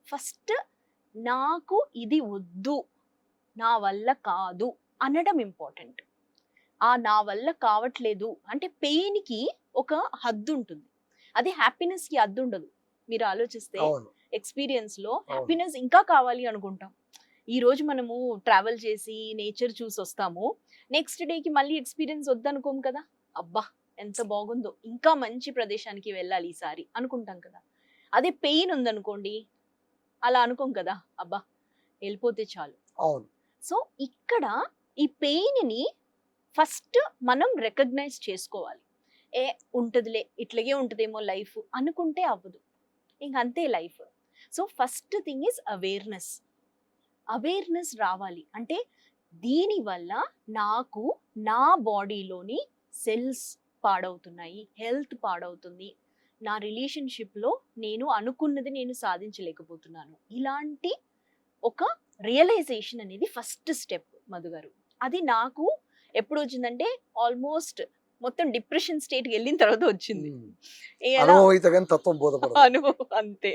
First నాకు ఇది వద్దు, నా వల్ల కాదు అనడం ఇంపార్టెంట్. ఆ నా వల్ల కావట్లేదు అంటే పెయిన్‌కి ఒక హద్దు ఉంటుంది. అదే హ్యాపీనెస్‌కి హద్దు ఉండదు. మీరు ఆలోచిస్తే అవును. ఎక్స్‌పీరియన్స్‌లో అవును. హ్యాపీనెస్ ఇంకా కావాలి అనుకుంటాం. ఈ రోజు మనము ట్రావెల్ చేసి నేచర్ చూసొస్తాము. నెక్స్ట్ డేకి మళ్ళీ ఎక్స్‌పీరియన్స్ వద్దనుకోము కదా! అబ్బా! ఎంత బాగుందో, ఇంకా మంచి ప్రదేశానికి వెళ్ళాలి ఈసారి అనుకుంటాం కదా! అదే పెయిన్ ఉందనుకోండి, అలా అనుకోం కదా! అబ్బా! ఎళ్ళిపోతే చాలు. అవును. సో, ఇక్కడ ఈ పెయిన్‌ని ఫస్ట్ మనం రికగ్నైజ్ చేసుకోవాలి. ఏ ఉంటదిలే, ఇట్లాగే ఉంటదేమో లైఫ్ అనుకుంటే అవ్వదు. ఇంక అంతే life. So, first thing is awareness. Awareness రావాలి. అంటే దీనివల్ల నాకు నా బాడీలోని సెల్స్ పాడవుతున్నాయి. హెల్త్ పాడవుతుంది. నా రిలేషన్‌షిప్‌లో నేను అనుకున్నది నేను సాధించలేకపోతున్నాను. ఇలాంటి ఒక రియలైజేషన్ అనేది ఫస్ట్ స్టెప్ మధుగారు. అది నాకు ఎప్పుడొచ్చిందంటే ఆల్‌మోస్ట్ మొత్తం డిప్రెషన్ స్టేట్‌కెళ్ళిన తర్వాత వచ్చింది. హ్మ్. ఎలా అనుభవహితంగానే తత్వం బోధపడదు. అనుభవం అంతే.